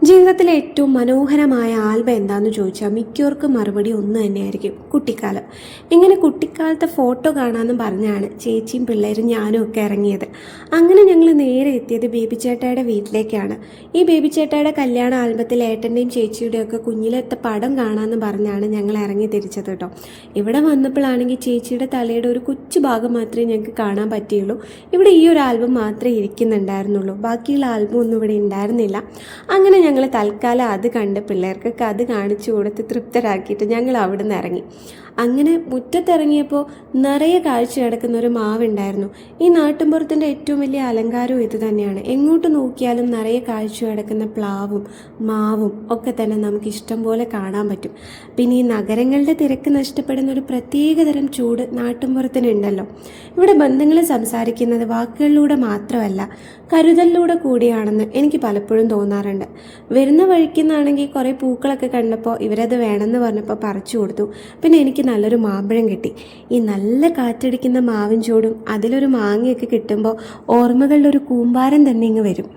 ജീവിതത്തിലെ ഏറ്റവും മനോഹരമായ ആൽബം എന്താണെന്ന് ചോദിച്ചാൽ മിക്കവർക്കും മറുപടി ഒന്ന് തന്നെയായിരിക്കും, കുട്ടിക്കാലം. ഇങ്ങനെ കുട്ടിക്കാലത്തെ ഫോട്ടോ കാണാമെന്ന് പറഞ്ഞാണ് ചേച്ചിയും പിള്ളേരും ഞാനും ഒക്കെ ഇറങ്ങിയത്. അങ്ങനെ ഞങ്ങൾ നേരെ എത്തിയത് ബേബി ചേട്ടായുടെ വീട്ടിലേക്കാണ്. ഈ ബേബി ചേട്ടായുടെ കല്യാണ ആൽബത്തിൽ ഏട്ടൻ്റെയും ചേച്ചിയുടെയും ഒക്കെ കുഞ്ഞിലത്തെ പടം കാണാമെന്ന് പറഞ്ഞാണ് ഞങ്ങൾ ഇറങ്ങി തിരിച്ചത് കേട്ടോ. ഇവിടെ വന്നപ്പോഴാണെങ്കിൽ ചേച്ചിയുടെ തലയുടെ ഒരു കൊച്ചു ഭാഗം മാത്രമേ ഞങ്ങൾക്ക് കാണാൻ പറ്റിയുള്ളൂ. ഇവിടെ ഈ ഒരു ആൽബം മാത്രമേ ഇരിക്കുന്നുണ്ടായിരുന്നുള്ളൂ, ബാക്കിയുള്ള ആൽബം ഒന്നും ഇവിടെ ഉണ്ടായിരുന്നില്ല. അങ്ങനെ ഞങ്ങൾ തൽക്കാലം അത് കണ്ട് പിള്ളേർക്കൊക്കെ അത് കാണിച്ചു കൊടുത്ത് തൃപ്തരാക്കിയിട്ട് ഞങ്ങൾ അവിടെ നിന്ന് ഇറങ്ങി. അങ്ങനെ മുറ്റത്തിറങ്ങിയപ്പോൾ നിറയെ കാഴ്ച കിടക്കുന്ന ഒരു മാവുണ്ടായിരുന്നു. ഈ നാട്ടിൻപുറത്തിൻ്റെ ഏറ്റവും വലിയ അലങ്കാരവും ഇത് തന്നെയാണ്. എങ്ങോട്ട് നോക്കിയാലും നിറയെ കാഴ്ച കിടക്കുന്ന പ്ലാവും മാവും ഒക്കെ തന്നെ നമുക്ക് ഇഷ്ടം പോലെ കാണാൻ പറ്റും. പിന്നെ ഈ നഗരങ്ങളുടെ തിരക്ക് നഷ്ടപ്പെടുന്ന ഒരു പ്രത്യേകതരം ചൂട് നാട്ടിൻപുറത്തിനുണ്ടല്ലോ. ഇവിടെ ബന്ധങ്ങൾ സംസാരിക്കുന്നത് വാക്കുകളിലൂടെ മാത്രമല്ല, കരുതലിലൂടെ കൂടിയാണെന്ന് എനിക്ക് പലപ്പോഴും തോന്നാറുണ്ട്. വരുന്ന വഴിക്കുന്നാണെങ്കിൽ കുറേ പൂക്കളൊക്കെ കണ്ടപ്പോൾ ഇവരത് വേണമെന്ന് പറഞ്ഞപ്പോൾ പറിച്ചു കൊടുത്തു. പിന്നെ എനിക്ക് നല്ലൊരു മാമ്പഴം കിട്ടി. ഈ നല്ല കാറ്റടിക്കുന്ന മാവിൻ ചൂടും അതിലൊരു മാങ്ങയൊക്കെ കിട്ടുമ്പോൾ ഓർമ്മകളുടെ ഒരു കൂമ്പാരം തന്നെ ഇങ്ങ് വരും.